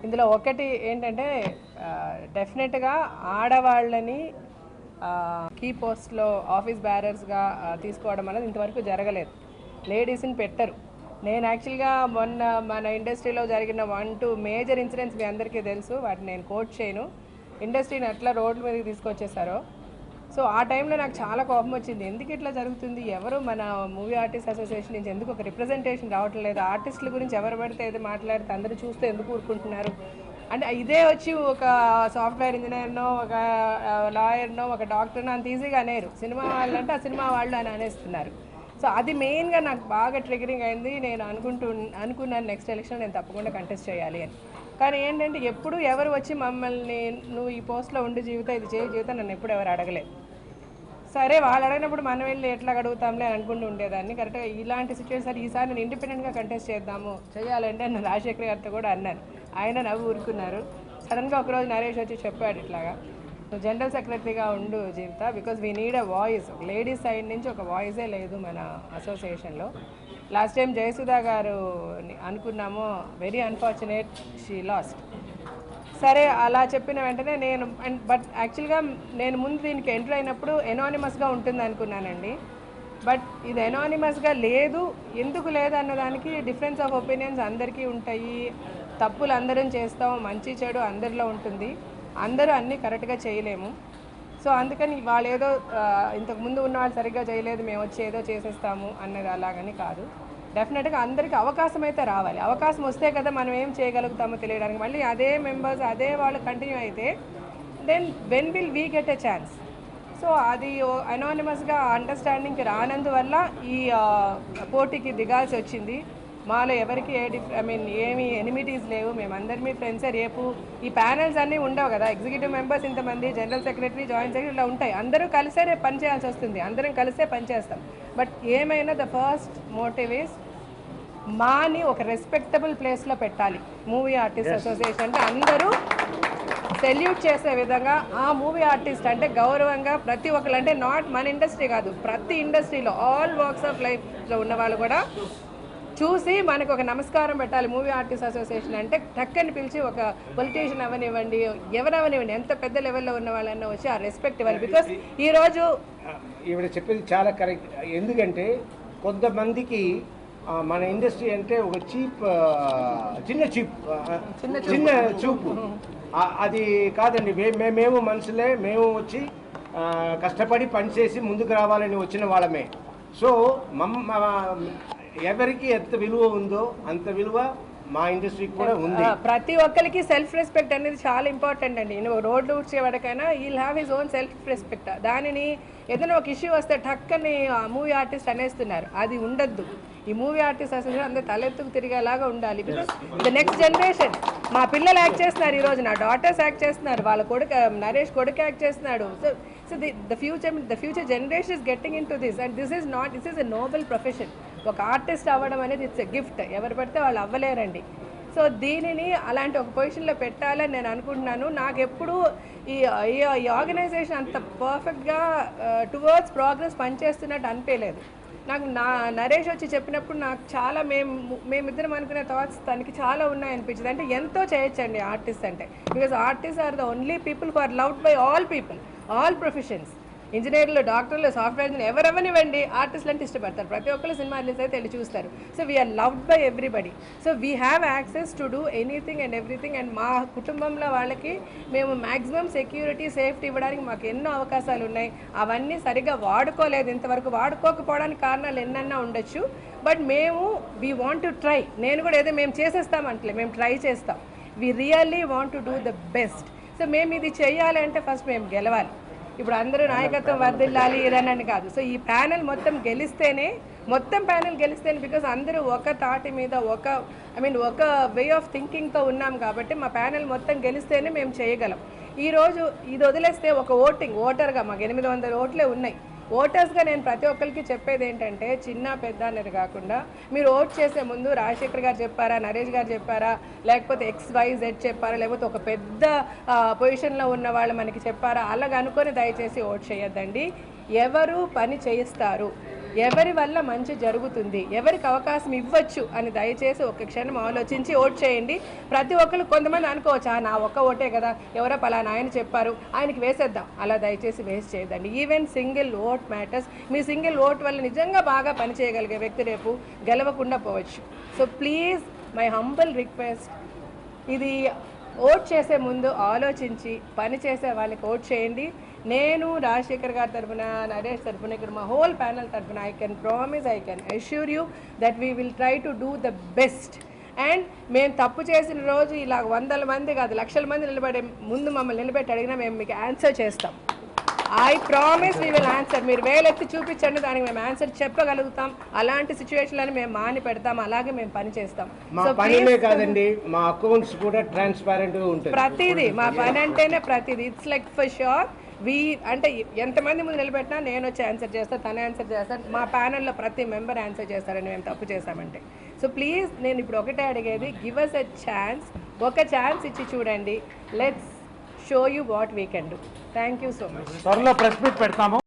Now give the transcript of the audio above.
ఇందులో ఒకటి ఏంటంటే డెఫినెట్గా ఆడవాళ్ళని కీ పోస్ట్లో ఆఫీస్ బ్యారర్స్గా తీసుకోవడం అనేది ఇంతవరకు జరగలేదు. లేడీస్ని పెట్టరు. నేను యాక్చువల్గా మొన్న మన ఇండస్ట్రీలో జరిగిన 1-2 మేజర్ ఇన్సిడెంట్స్ మీ అందరికీ తెలుసు, వాటిని నేను కోట్ చేయను. ఇండస్ట్రీని ఎట్లా రోడ్ల మీదకి తీసుకొచ్చేసారో. సో ఆ టైంలో నాకు చాలా కోపం వచ్చింది. ఎందుకు ఇట్లా జరుగుతుంది, ఎవరు మన మూవీ ఆర్టిస్ట్ అసోసియేషన్ నుంచి ఎందుకు ఒక రిప్రజెంటేషన్ రావటం లేదు, ఆర్టిస్టుల గురించి ఎవరు పడితే ఏదో మాట్లాడితే అందరూ చూస్తే ఎందుకు ఊరుకుంటున్నారు అంటే, ఇదే వచ్చి ఒక సాఫ్ట్వేర్ ఇంజనీర్నో ఒక లాయర్నో ఒక డాక్టర్నో అంత ఈజీగా అనేరు. సినిమా వాళ్ళు అంటే ఆ సినిమా వాళ్ళు అని అనేస్తున్నారు. సో అది మెయిన్గా నాకు బాగా ట్రిగరింగ్ అయింది. నేను అనుకున్నాను నెక్స్ట్ ఎలక్షన్ నేను తప్పకుండా కంటెస్ట్ చేయాలి అని. కానీ ఏంటంటే ఎప్పుడు ఎవరు వచ్చి మమ్మల్ని నువ్వు ఈ పోస్ట్లో ఉండి జీవితం ఇది చేయి జీవితం నన్ను ఎప్పుడు ఎవరు అడగలేదు. సరే వాళ్ళు అడిగినప్పుడు మనం వెళ్ళి ఎట్లా అడుగుతాంలే అనుకుంటూ ఉండేదాన్ని. కరెక్ట్గా ఇలాంటి సిచ్యువేషన్ ఈసారి నేను ఇండిపెండెంట్గా కంటెస్ట్ చేద్దాము చేయాలంటే నేను రాజశేఖర్ గారితో కూడా అన్నాను. ఆయన నవ్వు ఊరుకున్నారు. సడన్గా ఒకరోజు నరేష్ వచ్చి చెప్పాడు, ఇట్లాగా నువ్వు జనరల్ సెక్రటరీగా ఉండు Jeevitha, because we need a voice. Ladies side నుంచి ఒక వాయిసే లేదు మన అసోసియేషన్లో. లాస్ట్ టైం జయసుధా గారు అనుకున్నాము, వెరీ అన్ఫార్చునేట్ షీ లాస్ట్. సరే అలా చెప్పిన వెంటనే నేను బట్ యాక్చువల్గా నేను ముందు దీనికి ఎంటర్ అయినప్పుడు ఎనానిమస్గా ఉంటుంది అనుకున్నానండి. బట్ ఇది ఎనానిమస్గా లేదు. ఎందుకు లేదు అన్నదానికి డిఫరెన్స్ ఆఫ్ ఒపీనియన్స్ అందరికీ ఉంటాయి. తప్పులు అందరం చేస్తాం, మంచి చెడు అందరిలో ఉంటుంది. అందరూ అన్నీ కరెక్ట్గా చేయలేము. సో అందుకని వాళ్ళు ఏదో ఇంతకుముందు ఉన్న వాళ్ళు సరిగ్గా చేయలేదు, మేము వచ్చి ఏదో చేసేస్తాము అన్నది అలాగని కాదు. డెఫినెట్గా అందరికీ అవకాశం అయితే రావాలి. అవకాశం వస్తే కదా మనం ఏం చేయగలుగుతామో తెలియడానికి. మళ్ళీ అదే మెంబర్స్ అదే వాళ్ళు కంటిన్యూ అయితే then when will we get a chance. So అది అనానిమస్గా అండర్స్టాండింగ్కి రానందువల్ల ఈ పోటీకి దిగాల్సి వచ్చింది. మాలో ఎవరికి ఏమి ఎనిమిటీస్ లేవు, మేమందరిమీ ఫ్రెండ్సే. రేపు ఈ ప్యానెల్స్ అన్నీ ఉండవు కదా, ఎగ్జిక్యూటివ్ మెంబర్స్ ఇంతమంది, జనరల్ సెక్రటరీ, జాయింట్ సెక్రటరీ ఇలా ఉంటాయి. అందరూ కలిసే రేపు పని చేయాల్సి వస్తుంది, అందరం కలిసే పనిచేస్తాం. బట్ ఏమైనా ద ఫస్ట్ మోటివ్ ఈస్ మాని ఒక రెస్పెక్టబుల్ ప్లేస్లో పెట్టాలి. మూవీ ఆర్టిస్ట్ అసోసియేషన్ అంటే అందరూ సెల్యూట్ చేసే విధంగా, ఆ మూవీ ఆర్టిస్ట్ అంటే గౌరవంగా ప్రతి ఒక్కరు, అంటే నాట్ మన ఇండస్ట్రీ కాదు, ప్రతి ఇండస్ట్రీలో ఆల్ వాక్స్ ఆఫ్ లైఫ్లో ఉన్న వాళ్ళు కూడా చూసి మనకు ఒక నమస్కారం పెట్టాలి. మూవీ ఆర్టిస్ట్ అసోసియేషన్ అంటే టక్కని పిలిచి ఒక పొలిటీషియన్ అవనివ్వండి, ఎవరవనివ్వండి, ఎంత పెద్ద లెవెల్లో ఉన్న వాళ్ళన్నా వచ్చి ఆ రెస్పెక్ట్ ఇవ్వాలి. బికాస్ ఈరోజు ఈవిడ చెప్పేది చాలా కరెక్ట్. ఎందుకంటే కొంతమందికి మన ఇండస్ట్రీ అంటే ఒక చిన్న చూపు. అది కాదండి. మేము మనుషులే, మేము వచ్చి కష్టపడి పనిచేసి ముందుకు రావాలని వచ్చిన వాళ్ళమే. సో ఎవరికి ఎంత విలువ ఉందో అంత విలువ మా ఇండస్ట్రీకి కూడా ఉంది. ప్రతి ఒక్కరికి సెల్ఫ్ రెస్పెక్ట్ అనేది చాలా ఇంపార్టెంట్ అండి. నువ్వు రోడ్లు ఊడ్చేవాడికైనా he'll have his own self respect. దానిని ఏదైనా ఒక ఇష్యూ వస్తే టక్కని మూవీ ఆర్టిస్ట్ అనేస్తున్నారు, అది ఉండద్దు. ఈ మూవీ ఆర్టిస్ట్ అసోసియేషన్ అందరూ తలెత్తుకు తిరిగేలాగా ఉండాలి. బికాస్ ద నెక్స్ట్ జనరేషన్, మా పిల్లలు యాక్ట్ చేస్తున్నారు, ఈరోజు నా డాటర్స్ యాక్ట్ చేస్తున్నారు, వాళ్ళ కొడుకు నరేష్ కొడుకు యాక్ట్ చేస్తున్నాడు. So the future generation is getting in to this and this is a Nobel profession. ఒక ఆర్టిస్ట్ అవ్వడం అనేది ఇట్స్ ఎ గిఫ్ట్. ఎవరు పడితే వాళ్ళు అవ్వలేరండి. సో దీనిని అలాంటి ఒక పొజిషన్లో పెట్టాలని నేను అనుకుంటున్నాను. నాకు ఎప్పుడు ఈ ఆర్గనైజేషన్ అంత పర్ఫెక్ట్గా టువర్డ్స్ ప్రోగ్రెస్ పనిచేస్తున్నట్టు అనిపించలేదు. నాకు నరేష్ వచ్చి చెప్పినప్పుడు నాకు చాలా మేమిద్దరం అనుకునే థాట్స్ తనకి చాలా ఉన్నాయనిపించింది. అంటే ఎంతో చేయొచ్చండి ఆర్టిస్ట్ అంటే, because artist are the only people who are loved by all people, all professions. ఇంజనీర్లు, డాక్టర్లు, సాఫ్ట్వేర్ ఇంజనీర్ ఎవరెవరినివ్వండి ఆర్టిస్టులు అంటే ఇష్టపడతారు. ప్రతి ఒక్కరు సినిమా రిలీజ్ అయితే వెళ్ళి చూస్తారు. So we're loved by everybody. So we have access to do anything and everything. And మా కుటుంబంలో వాళ్ళకి మేము మ్యాక్సిమం సెక్యూరిటీ, సేఫ్టీ ఇవ్వడానికి మాకు ఎన్నో అవకాశాలు ఉన్నాయి. అవన్నీ సరిగ్గా వాడుకోలేదు ఇంతవరకు. వాడుకోకపోవడానికి కారణాలు ఎన్నన్నా ఉండొచ్చు. బట్ మేము వీ వాంట్ టు ట్రై. నేను కూడా ఏదో మేము చేసేస్తామంటలే, మేము ట్రై చేస్తాం. We really want to do the best. So మేము ఇది చేయాలి అంటే ఫస్ట్ మేము గెలవాలి. ఇప్పుడు అందరూ నాయకత్వం వర్దిల్లాలి ఇదనని కాదు. సో ఈ ప్యానెల్ మొత్తం గెలిస్తేనే, బికాస్ అందరూ ఒక తాటి మీద ఒక వే ఆఫ్ థింకింగ్తో ఉన్నాం కాబట్టి మా ప్యానెల్ మొత్తం గెలిస్తేనే మేము చేయగలం. ఈరోజు ఇది వదిలేస్తే ఒక ఓటర్గా మాకు 800 ఓట్లే ఉన్నాయి. ఓటర్స్గా నేను ప్రతి ఒక్కరికి చెప్పేది ఏంటంటే, చిన్న పెద్ద అనేది కాకుండా మీరు ఓట్ చేసే ముందు రాజశేఖర్ గారు చెప్పారా, నరేష్ గారు చెప్పారా, లేకపోతే XYZ చెప్పారా, లేకపోతే ఒక పెద్ద పొజిషన్లో ఉన్న వాళ్ళు మనకి చెప్పారా, అలాగ అనుకొని దయచేసి ఓట్ చేయొద్దండి. ఎవరు పని చేయిస్తారు, ఎవరి వల్ల మంచి జరుగుతుంది, ఎవరికి అవకాశం ఇవ్వచ్చు అని దయచేసి ఒక క్షణం ఆలోచించి ఓట్ చేయండి. ప్రతి ఒక్కరు కొంతమంది అనుకోవచ్చు నా ఒక్క ఓటే కదా, ఎవరో పలానా ఆయన చెప్పారు ఆయనకి వేసేద్దాం, అలా దయచేసి వేస్ట్ చేయదండి. Even single vote matters. మీ సింగిల్ ఓట్ వల్ల నిజంగా బాగా పనిచేయగలిగే వ్యక్తి రేపు గెలవకుండా పోవచ్చు. So please my humble request, ఇది ఓట్ చేసే ముందు ఆలోచించి పని చేసే వాళ్ళకి ఓట్ చేయండి. నేను రాజశేఖర్ గారి తరఫున, నరేష్ తరఫున, ఇక్కడ మా హోల్ ప్యానల్ తరఫున I can promise, I can assure you that we will try to do the best. And మేము తప్పు చేసిన రోజు ఇలా 100 మంది కాదు 1,00,000 మంది నిలబడే ముందు మమ్మల్ని నిలబెట్టి అడిగినా మేము మీకు ఆన్సర్ చేస్తాం. I promise we will answer. మీరు వేలెత్తి చూపించండి, దానికి మేము ఆన్సర్ చెప్పగలుగుతాం. అలాంటి సిచ్యువేషన్లను మేము మాని పెడతాం, అలాగే మేము పని చేస్తాం. మా పనినే కాదండి, మా అకౌంట్స్ కూడా ట్రాన్స్పారెంట్ గా ఉంటుంది. ప్రతిదీ మా పని అంటేనే ప్రతిదీ ఇట్స్ లైక్ ఫర్ ష్యూర్. అంటే ఎంతమంది ముందు నిలబెట్టినా నేను వచ్చి ఆన్సర్ చేస్తాను, తను ఆన్సర్ చేస్తాను, మా ప్యానెల్లో ప్రతి మెంబర్ ఆన్సర్ చేస్తారని మేము తప్పు చేశామంటే. సో ప్లీజ్ నేను ఇప్పుడు ఒకటే అడిగేది, గివ్ అస్ ఎ ఛాన్స్. ఒక ఛాన్స్ ఇచ్చి చూడండి. Let's show you what we can do. Thank you so much. త్వరలో ప్రెస్ మీట్ పెడతాము.